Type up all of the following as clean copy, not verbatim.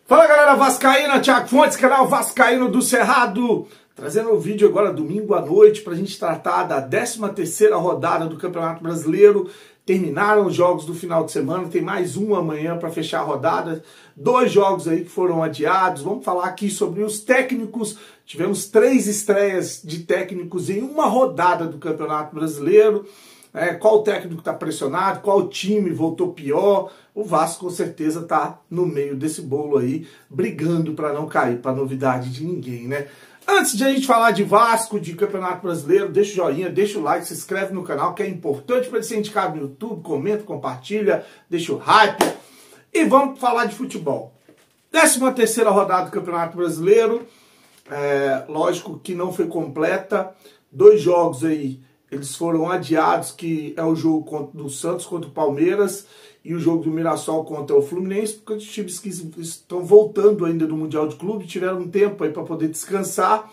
Fala galera vascaína, Thiago Fontes, canal Vascaíno do Cerrado, trazendo o vídeo agora domingo à noite para a gente tratar da 13ª rodada do Campeonato Brasileiro. Terminaram os jogos do final de semana, tem mais um amanhã para fechar a rodada, 2 jogos aí que foram adiados. Vamos falar aqui sobre os técnicos. Tivemos 3 estreias de técnicos em uma rodada do Campeonato Brasileiro. Qual técnico está pressionado, qual time voltou pior. O Vasco com certeza está no meio desse bolo aí, brigando para não cair, para novidade de ninguém, né? Antes de a gente falar de Vasco, de Campeonato Brasileiro, deixa o joinha, deixa o like, se inscreve no canal, que é importante para ele ser indicado no YouTube, comenta, compartilha, deixa o hype. E vamos falar de futebol. 13ª rodada do Campeonato Brasileiro, lógico que não foi completa, 2 jogos aí, eles foram adiados, que é o jogo do Santos contra o Palmeiras e o jogo do Mirassol contra o Fluminense, porque os times que estão voltando ainda do Mundial de Clube tiveram um tempo aí para poder descansar.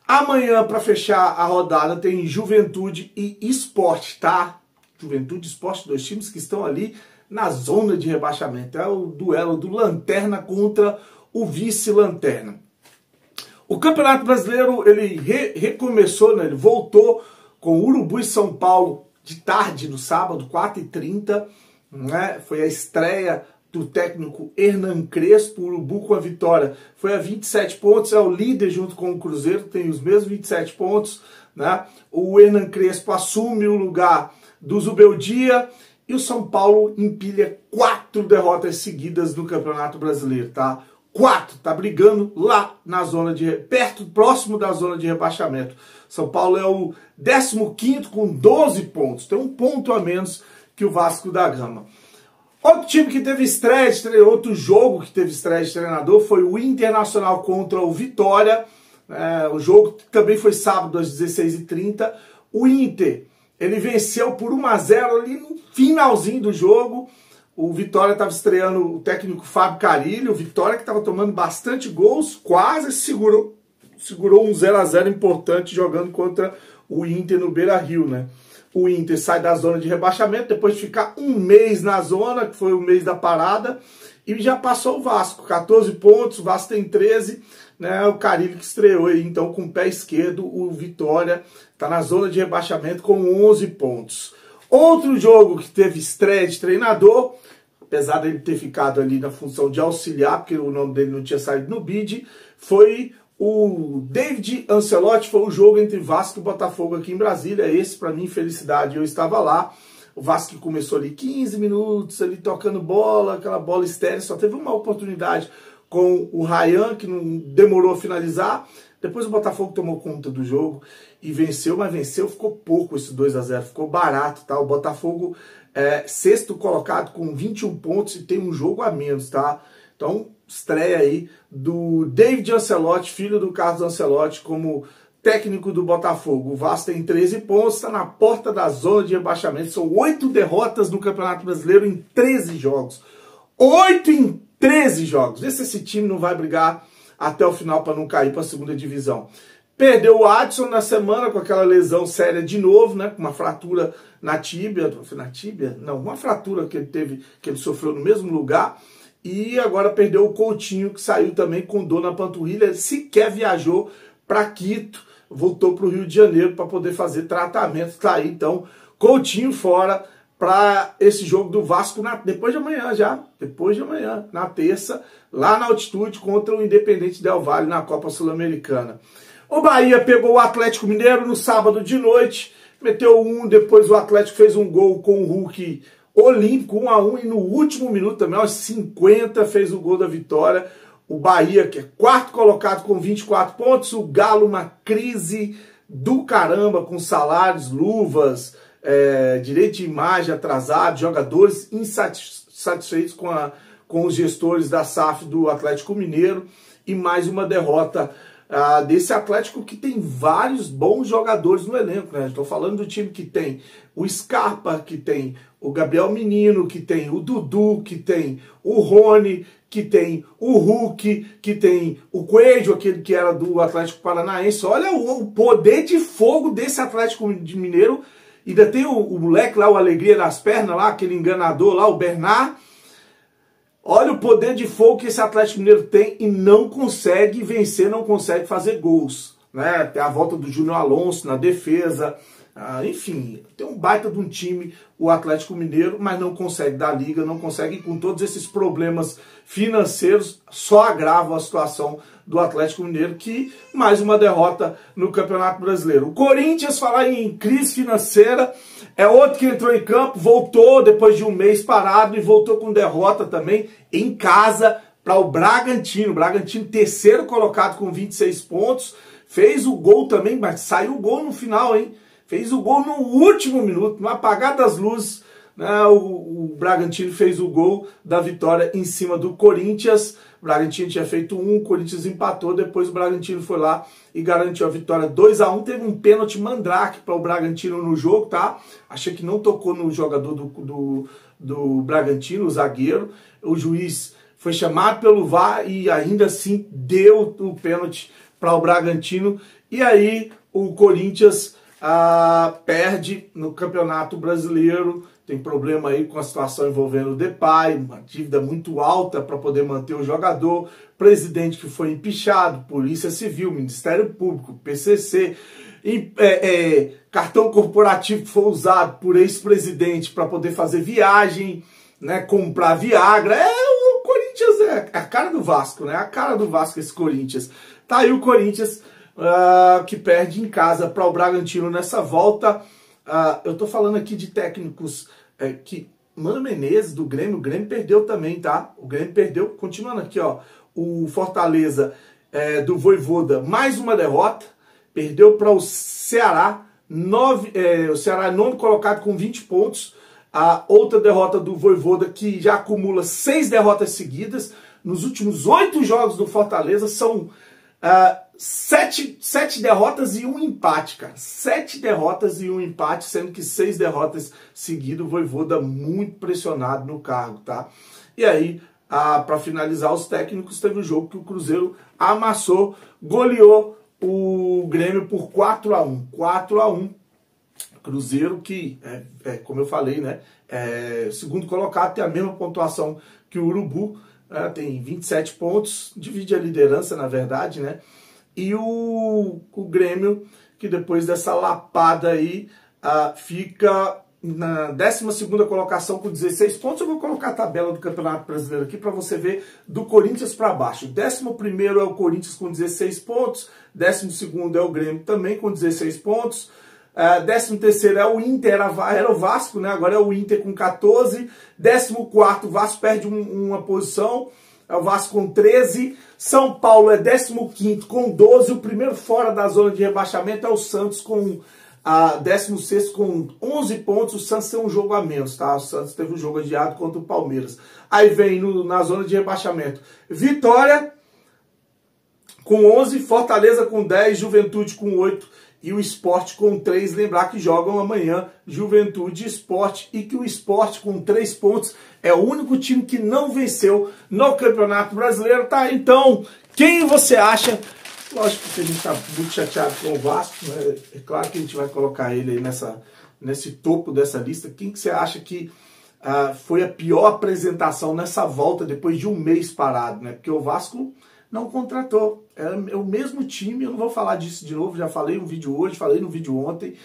Amanhã, para fechar a rodada, tem Juventude e Sport, tá? Juventude e Sport, 2 times que estão ali na zona de rebaixamento. É o duelo do Lanterna contra o vice-Lanterna. O Campeonato Brasileiro, ele recomeçou, né? Ele voltou com Urubu e São Paulo de tarde, no sábado, 4h30, né? Foi a estreia do técnico Hernan Crespo. O Urubu com a vitória foi a 27 pontos, é o líder junto com o Cruzeiro, tem os mesmos 27 pontos, né? O Hernan Crespo assume o lugar do Zubeldia e o São Paulo empilha 4 derrotas seguidas no Campeonato Brasileiro, tá? 4, tá brigando lá na zona de próximo da zona de rebaixamento. São Paulo é o 15º com 12 pontos, tem 1 ponto a menos que o Vasco da Gama. Outro time que teve estreia, outro jogo que teve estreia de treinador foi o Internacional contra o Vitória. O jogo também foi sábado às 16h30. O Inter, ele venceu por 1-0 ali no finalzinho do jogo. O Vitória estava estreando o técnico Fábio Carille. O Vitória que estava tomando bastante gols, quase segurou um 0-0 importante jogando contra o Inter no Beira-Rio, né? O Inter sai da zona de rebaixamento depois de ficar um mês na zona, que foi o mês da parada, e já passou o Vasco, 14 pontos, o Vasco tem 13, né? O Carille que estreou aí, então, com o pé esquerdo. O Vitória está na zona de rebaixamento com 11 pontos. Outro jogo que teve estreia de treinador, apesar dele ter ficado ali na função de auxiliar, porque o nome dele não tinha saído no bid, foi o David Ancelotti. Foi o jogo entre Vasco e Botafogo aqui em Brasília. Esse, para mim, felicidade, eu estava lá. O Vasco que começou ali 15 minutos, ali tocando bola, aquela bola estéril, só teve uma oportunidade com o Ryan, que não demorou a finalizar. Depois o Botafogo tomou conta do jogo e venceu, mas venceu, ficou pouco esse 2-0, ficou barato, tá? O Botafogo é 6º colocado com 21 pontos e tem um jogo a menos, tá? Então, estreia aí do David Ancelotti, filho do Carlos Ancelotti, como técnico do Botafogo. O Vasco tem 13 pontos, está na porta da zona de rebaixamento. São 8 derrotas no Campeonato Brasileiro em 13 jogos. 8 em 13 jogos. Vê se esse time não vai brigar até o final para não cair para a 2ª divisão. Perdeu o Adson na semana com aquela lesão séria de novo, né? Com uma fratura na tíbia. Na tíbia? Não, uma fratura que ele teve, que ele sofreu no mesmo lugar. E agora perdeu o Coutinho, que saiu também com dor na panturrilha. Sequer viajou para Quito, voltou para o Rio de Janeiro para poder fazer tratamento. Está aí, então, Coutinho fora para esse jogo do Vasco depois de amanhã já. Depois de amanhã, na terça, lá na altitude contra o Independente Del Valle na Copa Sul-Americana. O Bahia pegou o Atlético Mineiro no sábado de noite, meteu 1, depois o Atlético fez um gol com o Hulk olímpico, 1-1, e no último minuto também, aos 50, fez o gol da vitória. O Bahia, que é 4º colocado com 24 pontos, o Galo, uma crise do caramba, com salários, luvas, direito de imagem atrasado, jogadores insatisfeitos com os gestores da SAF do Atlético Mineiro, e mais uma derrota desse Atlético que tem vários bons jogadores no elenco, né? Estou falando do time que tem o Scarpa, que tem o Gabriel Menino, que tem o Dudu, que tem o Rony, que tem o Hulk, que tem o Coelho, aquele que era do Atlético Paranaense. Olha o poder de fogo desse Atlético Mineiro. Ainda tem o moleque lá, o Alegria das Pernas lá, aquele enganador lá, o Bernard. Olha o poder de fogo que esse Atlético Mineiro tem e não consegue vencer, não consegue fazer gols, né? Tem a volta do Júnior Alonso na defesa, enfim, tem um baita de um time o Atlético Mineiro, mas não consegue dar liga, não consegue, com todos esses problemas financeiros, só agravam a situação do Atlético Mineiro, que mais uma derrota no Campeonato Brasileiro. O Corinthians, falar em crise financeira, é outro que entrou em campo, voltou depois de um mês parado e voltou com derrota também em casa para o Bragantino. O Bragantino, terceiro colocado com 26 pontos, fez o gol também, mas saiu o gol no final, hein? Fez o gol no último minuto, no apagar das luzes, né? O Bragantino fez o gol da vitória em cima do Corinthians. O Bragantino tinha feito o Corinthians empatou, depois o Bragantino foi lá e garantiu a vitória 2-1. Teve um pênalti mandrake para o Bragantino no jogo, tá? Achei que não tocou no jogador do Bragantino, o zagueiro. O juiz foi chamado pelo VAR e ainda assim deu o pênalti para o Bragantino. E aí o Corinthians perde no Campeonato Brasileiro, tem problema aí com a situação envolvendo o Depay, uma dívida muito alta para poder manter o jogador, presidente que foi empichado, Polícia Civil, Ministério Público, PCC, cartão corporativo que foi usado por ex-presidente para poder fazer viagem, né, comprar Viagra. O Corinthians é a cara do Vasco, né? A cara do Vasco esse Corinthians. Tá aí o Corinthians que perde em casa para o Bragantino nessa volta. Eu tô falando aqui de técnicos que... Mano Menezes, do Grêmio, o Grêmio perdeu também, tá? O Grêmio perdeu, continuando aqui, ó. O Fortaleza do Vojvoda, mais uma derrota. Perdeu para o Ceará, o Ceará é nono colocado com 20 pontos. A outra derrota do Vojvoda, que já acumula 6 derrotas seguidas. Nos últimos 8 jogos do Fortaleza, são 7 derrotas e um empate, cara. 7 derrotas e um empate, sendo que 6 derrotas seguidas. O Vojvoda muito pressionado no cargo, tá? E aí, para finalizar os técnicos, teve um jogo que o Cruzeiro amassou, goleou o Grêmio por 4-1. 4-1. Cruzeiro que, como eu falei, né? Segundo colocado, tem a mesma pontuação que o Urubu, tem 27 pontos, divide a liderança, na verdade, né? E o Grêmio, que depois dessa lapada aí, fica na 12ª colocação com 16 pontos. Eu vou colocar a tabela do Campeonato Brasileiro aqui para você ver do Corinthians para baixo. O 11º é o Corinthians com 16 pontos, 12º é o Grêmio também com 16 pontos, 13º é o Inter, era o Vasco, né? Agora é o Inter com 14, 14º o Vasco perde uma posição, é o Vasco com 13, São Paulo é 15º com 12, o primeiro fora da zona de rebaixamento é o Santos com 16º com 11 pontos. O Santos tem um jogo a menos, tá? O Santos teve um jogo adiado contra o Palmeiras. Aí vem na zona de rebaixamento Vitória com 11, Fortaleza com 10, Juventude com 8 e o Sport com 3. Lembrar que jogam amanhã Juventude e Sport, e que o Sport com 3 pontos é o único time que não venceu no Campeonato Brasileiro, tá? Então, quem você acha? Lógico que a gente tá muito chateado com o Vasco, né? É claro que a gente vai colocar ele aí nesse topo dessa lista. Quem que você acha que foi a pior apresentação nessa volta depois de um mês parado, né? Porque o Vasco não contratou. É o mesmo time, eu não vou falar disso de novo, já falei no vídeo hoje, falei no vídeo ontem,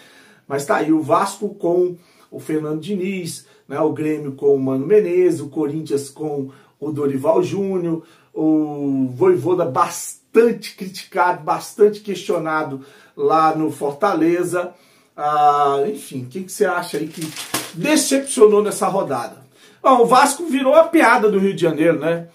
mas tá aí o Vasco com o Fernando Diniz, né, o Grêmio com o Mano Menezes, o Corinthians com o Dorival Júnior, o Vojvoda bastante criticado, bastante questionado lá no Fortaleza. Enfim, quem que você acha aí que decepcionou nessa rodada? Bom, o Vasco virou a piada do Rio de Janeiro, né?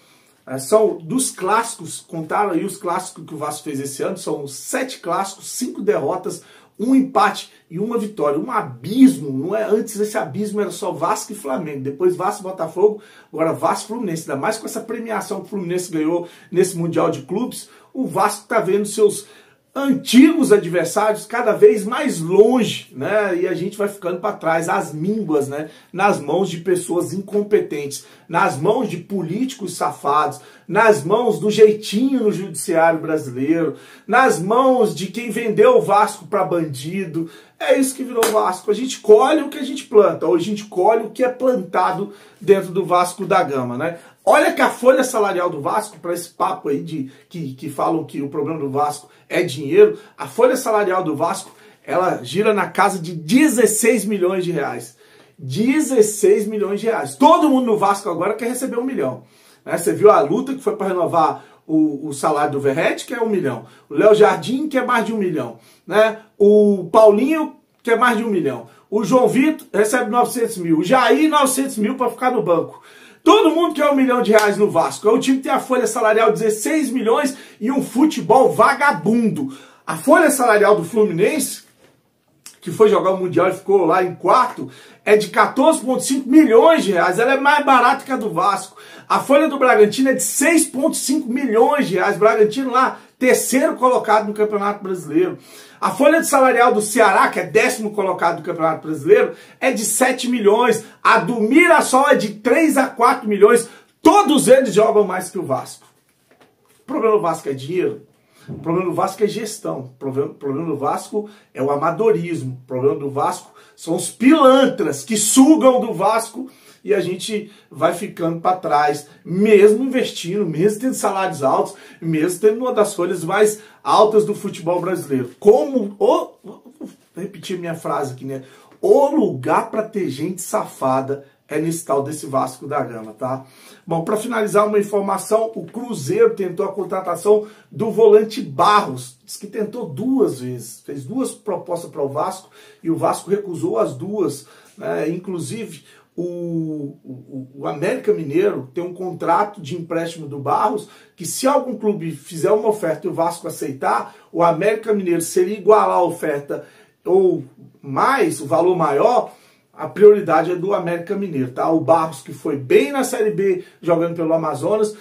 São dos clássicos, contaram aí os clássicos que o Vasco fez esse ano, são 7 clássicos, 5 derrotas, 1 empate e 1 vitória. Um abismo, não é? Antes esse abismo era só Vasco e Flamengo, depois Vasco e Botafogo, agora Vasco e Fluminense. Ainda mais com essa premiação que o Fluminense ganhou nesse Mundial de Clubes, o Vasco está vendo seus antigos adversários cada vez mais longe, né? E a gente vai ficando para trás, as mínguas, né? Nas mãos de pessoas incompetentes, nas mãos de políticos safados, nas mãos do jeitinho no judiciário brasileiro, nas mãos de quem vendeu o Vasco para bandido. É isso que virou o Vasco. A gente colhe o que a gente planta, ou a gente colhe o que é plantado dentro do Vasco da Gama, né? Olha que a folha salarial do Vasco, para esse papo aí que falam que o problema do Vasco é dinheiro, a folha salarial do Vasco, ela gira na casa de 16 milhões de reais. 16 milhões de reais. Todo mundo no Vasco agora quer receber 1 milhão. Né? Você viu a luta que foi para renovar o salário do Verratti, que é 1 milhão. O Léo Jardim, que é mais de 1 milhão. Né? O Paulinho, que é mais de 1 milhão. O João Vitor recebe 900 mil. O Jair, 900 mil para ficar no banco. Todo mundo quer 1 milhão de reais no Vasco. É o time que tem a folha salarial de 16 milhões e um futebol vagabundo. A folha salarial do Fluminense, que foi jogar o Mundial e ficou lá em quarto, é de 14,5 milhões de reais. Ela é mais barata que a do Vasco. A folha do Bragantino é de 6,5 milhões de reais. Bragantino lá, terceiro colocado no Campeonato Brasileiro. A folha salarial do Ceará, que é 10º colocado no Campeonato Brasileiro, é de 7 milhões. A do Mirassol é de 3 a 4 milhões. Todos eles jogam mais que o Vasco. O problema do Vasco é dinheiro. O problema do Vasco é gestão. O problema do Vasco é o amadorismo. O problema do Vasco são os pilantras que sugam do Vasco e a gente vai ficando para trás, mesmo investindo, mesmo tendo salários altos, mesmo tendo uma das folhas mais altas do futebol brasileiro. Vou repetir minha frase aqui, né? O lugar para ter gente safada é nesse tal desse Vasco da Gama, tá? Bom, para finalizar uma informação, o Cruzeiro tentou a contratação do volante Barros. Diz que tentou 2 vezes, fez 2 propostas para o Vasco e o Vasco recusou as 2. Né? Inclusive, o América Mineiro tem um contrato de empréstimo do Barros que se algum clube fizer uma oferta e o Vasco aceitar, o América Mineiro, se ele igualar a oferta ou mais, o valor maior, a prioridade é do América Mineiro, tá? O Barros, que foi bem na Série B jogando pelo Amazonas,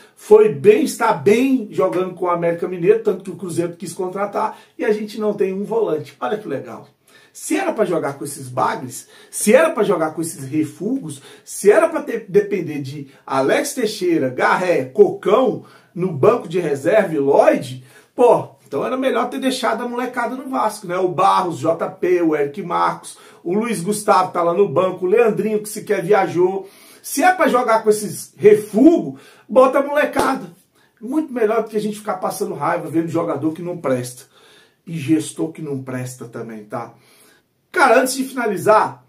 está bem jogando com o América Mineiro, tanto que o Cruzeiro quis contratar, e a gente não tem um volante. Olha que legal. Se era para jogar com esses bagres, se era para jogar com esses refugos, se era para depender de Alex Teixeira, Garré, Cocão no banco de reserva e Lloyd, pô, então era melhor ter deixado a molecada no Vasco, né? O Barros, JP, o Eric Marcos, o Luiz Gustavo tá lá no banco, o Leandrinho que sequer viajou. Se é para jogar com esses refugos, bota a molecada. Muito melhor do que a gente ficar passando raiva, vendo jogador que não presta. E gestor que não presta também, tá? Cara, antes de finalizar,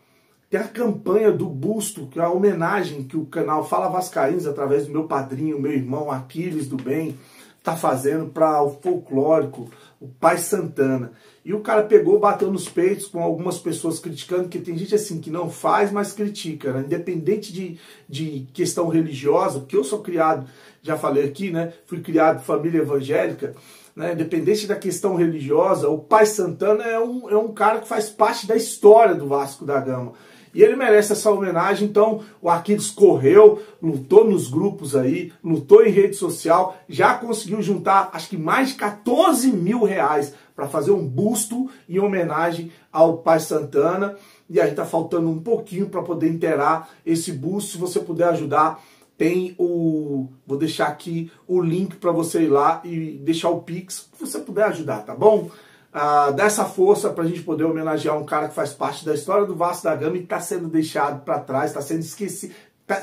tem a campanha do busto, que é a homenagem que o canal Fala Vascaínos, através do meu padrinho, meu irmão Aquiles do Bem, tá fazendo para o folclórico, o Pai Santana. E o cara pegou, bateu nos peitos com algumas pessoas criticando, que tem gente assim que não faz, mas critica, né? Independente de questão religiosa, porque eu sou criado, já falei aqui, né? Fui criado em família evangélica, né? Independente da questão religiosa, o Pai Santana é um cara que faz parte da história do Vasco da Gama. E ele merece essa homenagem, então o Aquiles correu, lutou nos grupos aí, lutou em rede social, já conseguiu juntar acho que mais de 14 mil reais para fazer um busto em homenagem ao Pai Santana. E aí tá faltando um pouquinho para poder inteirar esse busto. Se você puder ajudar, tem vou deixar aqui o link para você ir lá e deixar o Pix, se você puder ajudar, tá bom? Dá essa força para a gente poder homenagear um cara que faz parte da história do Vasco da Gama e está sendo deixado para trás, está sendo esquecido,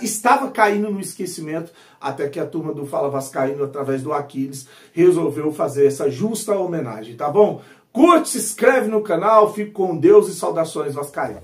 estava caindo no esquecimento, até que a turma do Fala Vascaíno, através do Aquiles, resolveu fazer essa justa homenagem, tá bom? Curte, se inscreve no canal, fique com Deus e saudações vascaínas.